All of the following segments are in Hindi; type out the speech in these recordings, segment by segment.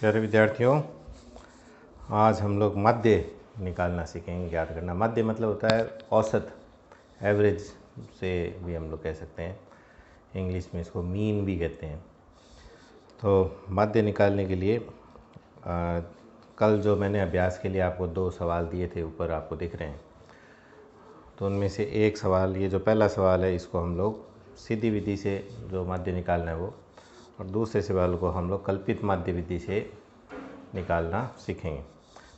प्यारे विद्यार्थियों, आज हम लोग माध्य निकालना सीखेंगे, याद करना। माध्य मतलब होता है औसत, एवरेज से भी हम लोग कह सकते हैं। इंग्लिश में इसको मीन भी कहते हैं। तो माध्य निकालने के लिए कल जो मैंने अभ्यास के लिए आपको 2 सवाल दिए थे, ऊपर आपको दिख रहे हैं। तो उनमें से एक सवाल, ये जो पहला सवाल है, इसको हम लोग सीधी विधि से जो माध्य निकालना है वो, और दूसरे सवाल को हम लोग कल्पित माध्य विधि से निकालना सीखेंगे।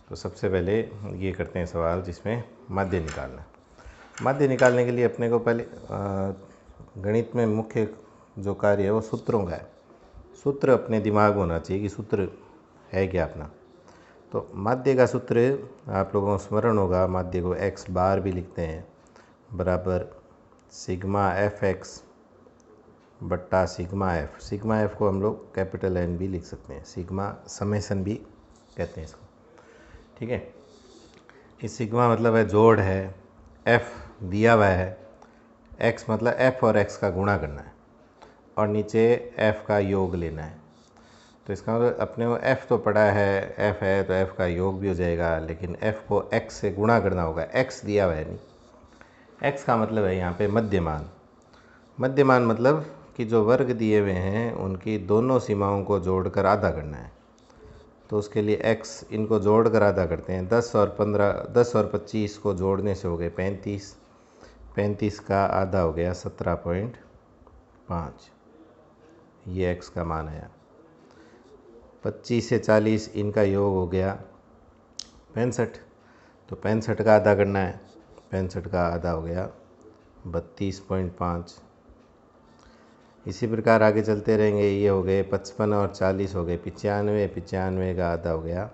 तो सबसे पहले ये करते हैं सवाल जिसमें माध्य निकालना। माध्य निकालने के लिए अपने को पहले गणित में मुख्य जो कार्य है वो सूत्रों का है। सूत्र अपने दिमाग में होना चाहिए कि सूत्र है क्या अपना। तो माध्य का सूत्र आप लोगों को स्मरण होगा, माध्य को x बार भी लिखते हैं, बराबर सिग्मा एफ एक्स बट्टा सिग्मा एफ। सिग्मा एफ को हम लोग कैपिटल N भी लिख सकते हैं, सिग्मा समेसन भी कहते हैं इसको, ठीक है। इस सिग्मा मतलब है जोड़ है, एफ दिया हुआ है, एक्स मतलब एफ और एक्स का गुणा करना है, और नीचे एफ का योग लेना है। तो इसका मतलब अपने को एफ़ तो पड़ा है, एफ़ है तो एफ़ का योग भी हो जाएगा, लेकिन एफ़ को एक्स से गुणा करना होगा। एक्स दिया हुआ है नहीं, एक्स का मतलब है यहाँ पे मध्यमान। मध्यमान मतलब कि जो वर्ग दिए हुए हैं उनकी दोनों सीमाओं को जोड़कर आधा करना है। तो उसके लिए एक्स, इनको जोड़कर आधा करते हैं। 10 और 25 को जोड़ने से हो गए 35, 35 का आधा हो गया 17.5, ये एक्स का मान आया। 25 से 40 इनका योग हो गया 65, तो 65 का आधा करना है, 65 का आधा हो गया 32.5। इसी प्रकार आगे चलते रहेंगे। ये हो गए 55 और 40 हो गए 95, 95 का आधा हो गया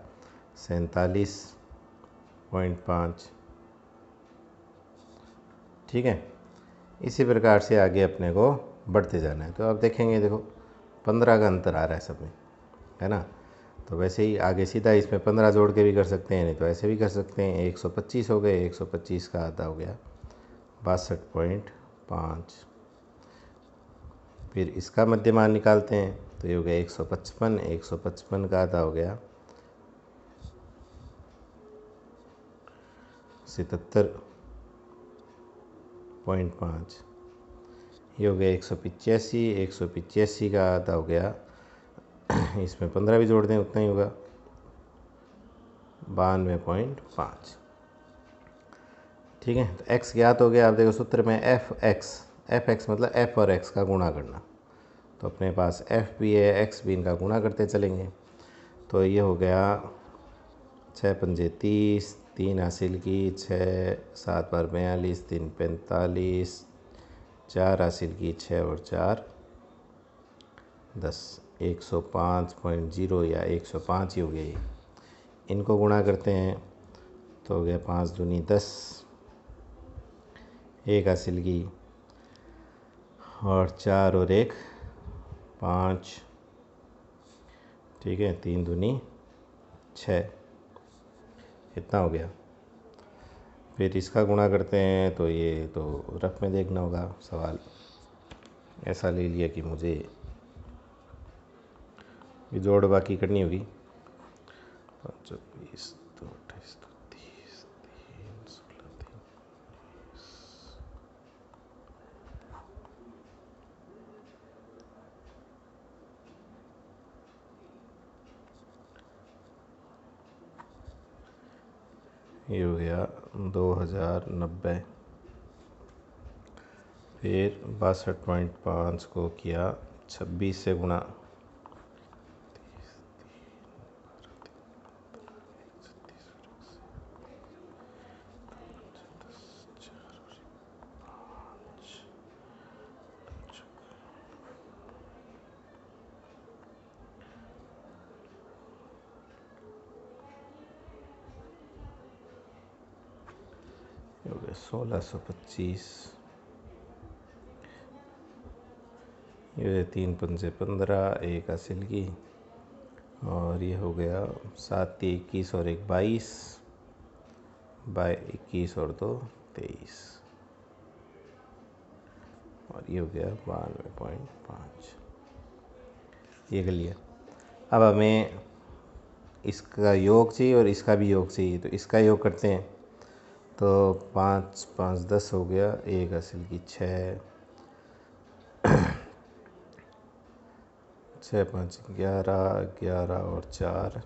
47.5, ठीक है। इसी प्रकार से आगे अपने को बढ़ते जाना है। तो अब देखेंगे, देखो 15 का अंतर आ रहा है सब में, है ना। तो वैसे ही आगे सीधा इसमें 15 जोड़ के भी कर सकते हैं, नहीं तो ऐसे भी कर सकते हैं। 125 हो गए, 125 का आधा हो गया 62.5। फिर इसका मध्यमान निकालते हैं, तो ये हो गया 155, 155 का आधा हो गया 77.5। ये हो गया 185, 185 का आधा हो गया, इसमें 15 भी जोड़ दें उतना ही होगा 92.5, ठीक है। तो x ज्ञात हो गया। आप देखो सूत्र में एफ एक्स मतलब f और x का गुणा करना। तो अपने पास f भी है, x भी, इनका गुणा करते चलेंगे। तो ये हो गया 6 पंजे 30, 3 हासिल की, 6 7 बार 42, 3 45, 4 हासिल की, 6 और 4 10, 105.0 या 105 ही हो गया। ये इनको गुणा करते हैं तो हो गया 5 दूनी 10, 1 हासिल की, और 4 और 1 5, ठीक है। 3 दूनी 6, इतना हो गया। फिर इसका गुणा करते हैं, तो ये तो रफ में देखना होगा। सवाल ऐसा ले लिया कि मुझे ये जोड़ बाकी करनी होगी। 5 20 2 28 2 30 3 16 3, ये हो गया 2090। फिर 62.5 को किया 26 से गुणा, हो गया 1625। ये 3 पंजे 15, 1 हासिल की, और ये हो गया 7 21 और 1 22, 21 और 2 23, और ये हो गया 92.5। ये कर लिया। अब हमें इसका योग चाहिए और इसका भी योग चाहिए, तो इसका योग करते हैं। तो 5 5 10 हो गया, 1 हासिल की 6, 6 5 11, 11 और 4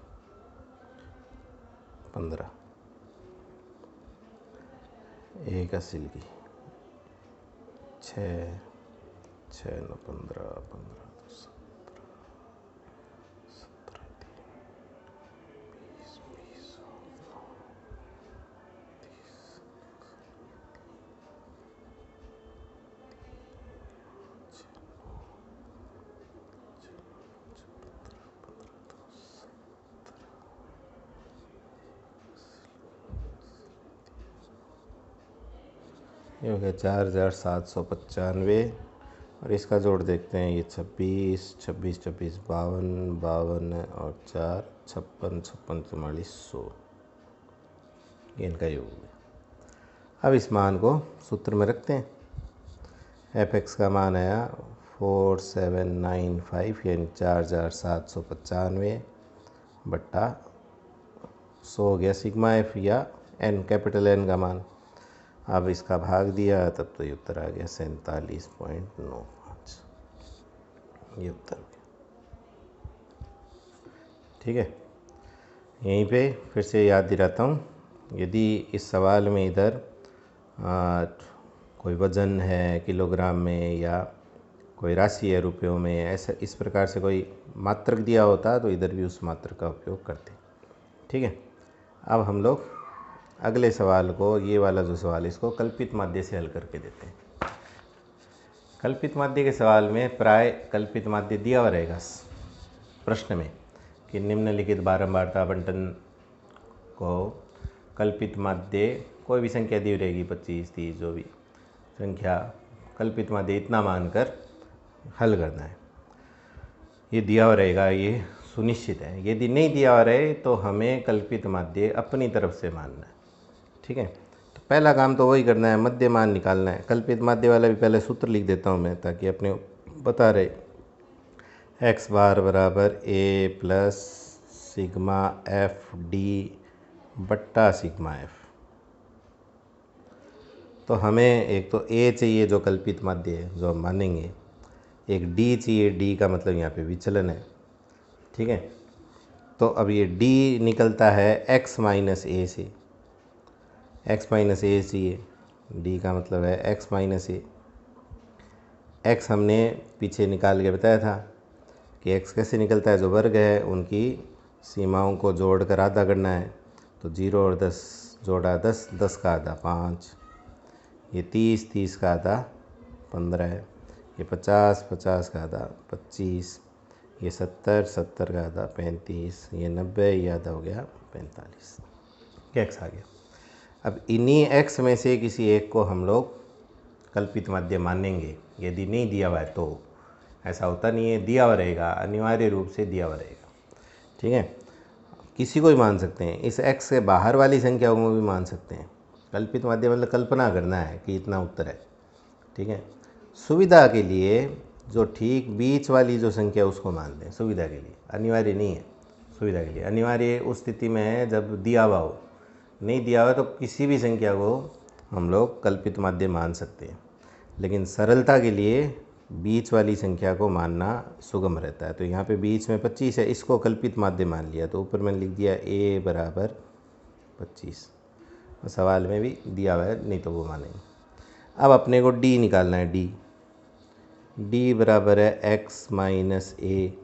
15, 1 हासिल की 6, 6 9 15, 15 ये हो गया 4795। और इसका जोड़ देखते हैं, ये 26 26 26 52 52 और 4 56 56 44 100, ये इनका योग है। अब इस मान को सूत्र में रखते हैं। एफ एक्स का मान आया 4795 यानी 4795 बट्टा 100 हो गया सिग्मा एफ या एन, कैपिटल एन का मान। अब इसका भाग दिया तब तो ये उत्तर आ गया 47.95, ये उत्तर हो गया। ठीक है, यहीं पे फिर से याद दिलाता हूँ, यदि इस सवाल में इधर कोई वज़न है किलोग्राम में या कोई राशि है रुपयों में, ऐसा इस प्रकार से कोई मात्रक दिया होता तो इधर भी उस मात्रक का उपयोग करते। ठीक है, अब हम लोग अगले सवाल को, ये वाला जो सवाल है इसको कल्पित माध्य से हल करके देते हैं। कल्पित माध्य के सवाल में प्राय कल्पित माध्य दिया हुआ रहेगा प्रश्न में कि निम्नलिखित बारंबारता आवंटन को कल्पित माध्य, कोई भी संख्या दी रहेगी 25 30 जो भी संख्या, कल्पित माध्य इतना मानकर हल करना है। ये दिया हुआ रहेगा, ये सुनिश्चित है। यदि नहीं दिया हुआ रहे तो हमें कल्पित माध्य अपनी तरफ से मानना है। ठीक है, तो पहला काम तो वही करना है, मध्य मान निकालना है। कल्पित माध्य वाला भी पहले सूत्र लिख देता हूँ मैं, ताकि अपने बता रहे x बार बराबर a plus sigma F D बट्टा सिग्मा एफ। तो हमें एक तो a चाहिए जो कल्पित माध्य है जो हम मानेंगे, एक d चाहिए, d का मतलब यहाँ पे विचलन है। ठीक है, तो अब ये d निकलता है x माइनस a से, x माइनस ए चाहिए, d का मतलब है x माइनस ए। x हमने पीछे निकाल के बताया था कि x कैसे निकलता है, जो वर्ग है उनकी सीमाओं को जोड़कर आधा करना है। तो 0 और 10 जोड़ा 10, 10 का आधा 5, ये 30, 30 का आधा 15 है, ये 50, 50 का आधा 25, ये 70, 70 का आधा 35, ये 90, ये आधा हो गया 45, x आ गया। अब इन्हीं x में से किसी एक को हम लोग कल्पित माध्य मानेंगे। यदि नहीं दिया हुआ है तो, ऐसा होता नहीं है, दिया हुआ रहेगा, अनिवार्य रूप से दिया हुआ रहेगा। ठीक है, किसी को भी मान सकते हैं, इस x से बाहर वाली संख्याओं को भी मान सकते हैं। कल्पित माध्य मतलब कल्पना करना है कि इतना उत्तर है। ठीक है, सुविधा के लिए जो ठीक बीच वाली जो संख्या उसको मान दें, सुविधा के लिए, अनिवार्य नहीं है। सुविधा के लिए अनिवार्य उस स्थिति में है जब दिया हुआ हो, नहीं दिया हुआ तो किसी भी संख्या को हम लोग कल्पित माध्य मान सकते हैं। लेकिन सरलता के लिए बीच वाली संख्या को मानना सुगम रहता है। तो यहाँ पे बीच में 25 है, इसको कल्पित माध्य मान लिया, तो ऊपर मैंने लिख दिया a बराबर 25। सवाल में भी दिया हुआ है, नहीं तो वो मानेंगे। अब अपने को d निकालना है, d बराबर है x माइनस ए।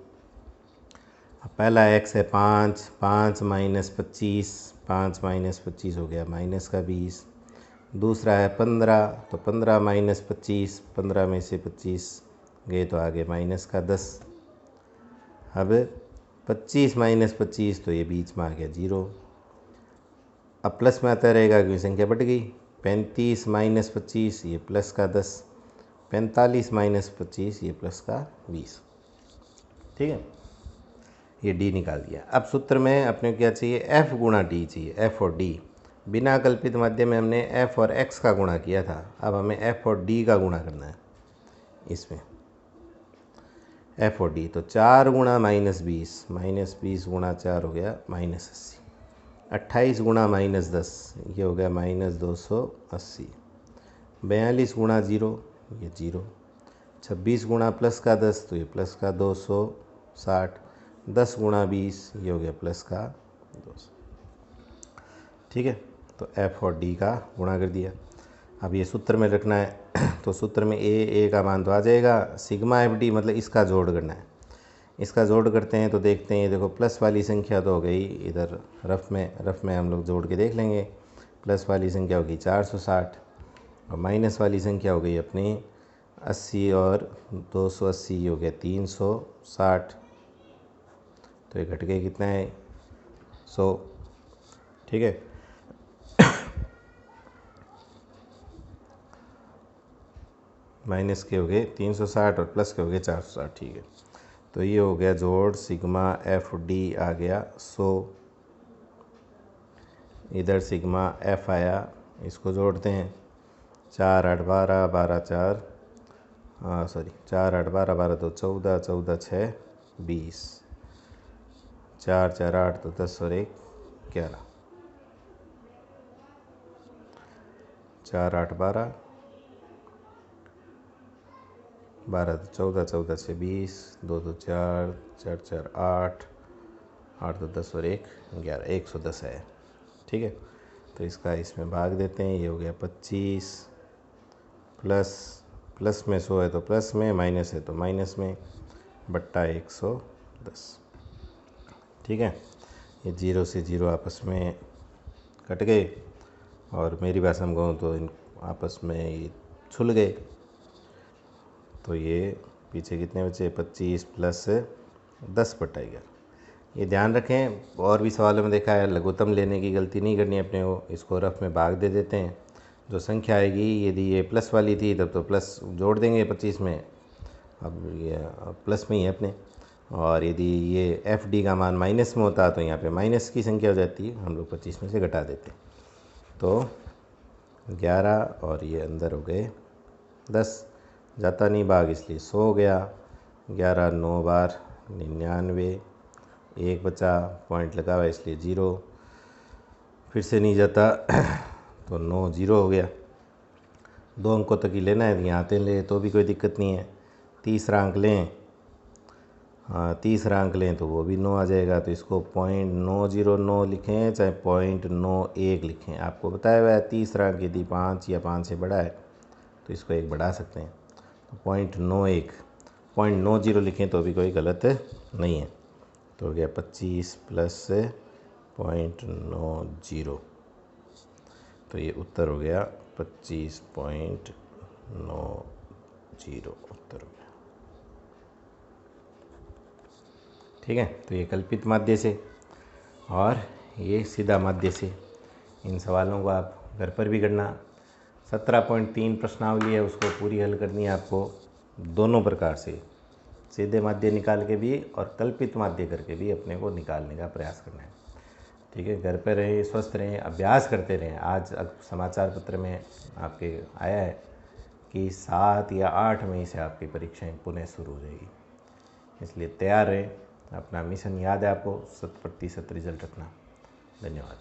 पहला x है 5, 5 माइनस 25, 5 माइनस 25 हो गया माइनस का 20। दूसरा है 15, तो 15 माइनस 25, 15 में से 25 गए तो आगे माइनस का 10। अब 25 माइनस 25, तो ये बीच में आ गया 0। अब प्लस में आता रहेगा क्योंकि संख्या बढ़ गई। 35 माइनस 25, ये प्लस का 10। 45 माइनस 25, ये प्लस का 20। ठीक है, ये d निकाल दिया। अब सूत्र में अपने क्या चाहिए, f गुणा d चाहिए, f और d। बिना कल्पित माध्य में हमने f और x का गुणा किया था, अब हमें f और d का गुणा करना है। इसमें एफ और डी। तो 4 गुणा -20, -20 गुणा 4 हो गया -80। 28 गुणा -10 ये हो गया -280। 42 गुणा 0 ये 0। 26 गुणा प्लस का 10 तो ये प्लस का 260। 10 गुणा 20 ये हो गया प्लस का 200। ठीक है, तो एफ और डी का गुणा कर दिया। अब ये सूत्र में रखना है तो सूत्र में ए का मान तो आ जाएगा, सिग्मा एफ डी मतलब इसका जोड़ करना है। इसका जोड़ करते हैं तो देखते हैं, ये देखो प्लस वाली संख्या तो हो गई इधर रफ में हम लोग जोड़ के देख लेंगे। प्लस वाली संख्या होगी 460 और माइनस वाली संख्या हो गई अपनी 80 और 280 हो गया 360। तो ये घट गए कितना है 100। ठीक है, माइनस के हो गए 360 और प्लस के हो गए 460। ठीक है, तो ये हो गया जोड़, सिग्मा एफ डी आ गया 100। इधर सिग्मा एफ आया, इसको जोड़ते हैं। 4 8 12 12 4 4 8 12 12 2 14 14 6 20 4 4 8 तो 10 और 1 11 4 8 12 12 तो 14 14 से 20 2 2 4 4 4 8 8 तो 10 और 1 11 110 है। ठीक है, तो इसका इसमें भाग देते हैं। ये हो गया 25 प्लस में 100 है तो प्लस में, माइनस है तो माइनस में, बट्टा 110। ठीक है, ये 0 से 0 आपस में कट गए और मेरी भाषा में कहूँ तो इन आपस में ये छुल गए। तो ये पीछे कितने बचे 25 प्लस 10 बटा 11। ये ध्यान रखें, और भी सवालों में देखा है लघुत्तम लेने की गलती नहीं करनी अपने को। इसको रफ में भाग दे देते हैं, जो संख्या आएगी यदि ये प्लस वाली थी तब तो प्लस जोड़ देंगे 25 में, अब ये प्लस में ही है अपने। और यदि ये एफ डी का मान माइनस में होता तो यहाँ पे माइनस की संख्या हो जाती है, हम लोग 25 में से घटा देते। तो 11 और ये अंदर हो गए 10, जाता नहीं भाग इसलिए 100 हो गया। 11 9 बार 99, 1 बचा, पॉइंट लगा हुआ इसलिए 0, फिर से नहीं जाता तो 9 0 हो गया। 2 अंकों तक ही लेना है, यहाँ आते ले तो भी कोई दिक्कत नहीं है। तीसरा अंक लें, हाँ तीसरा अंक लें तो वो भी 9 आ जाएगा। तो इसको 0.909 लिखें चाहे 0.91 लिखें, आपको बताया हुआ है तीसरा अंक यदि 5 या 5 से बड़ा है तो इसको 1 बढ़ा सकते हैं। तो 0.90 लिखें तो भी कोई गलत नहीं है। तो हो गया 25 प्लस 0.90, तो ये उत्तर हो गया 25.90 उत्तर हो गया। ठीक है, तो ये कल्पित माध्य से और ये सीधा माध्य से। इन सवालों को आप घर पर भी करना। 17.3 प्रश्नावली है, उसको पूरी हल करनी है आपको दोनों प्रकार से, सीधे माध्य निकाल के भी और कल्पित माध्य करके भी अपने को निकालने का प्रयास करना है। ठीक है, घर पर रहें, स्वस्थ रहें, अभ्यास करते रहें। आज समाचार पत्र में आपके आया है कि 7 या 8 मई से आपकी परीक्षाएं पुनः शुरू हो जाएगी, इसलिए तैयार रहें। अपना मिशन याद है आपको, 100% रिजल्ट रखना। धन्यवाद।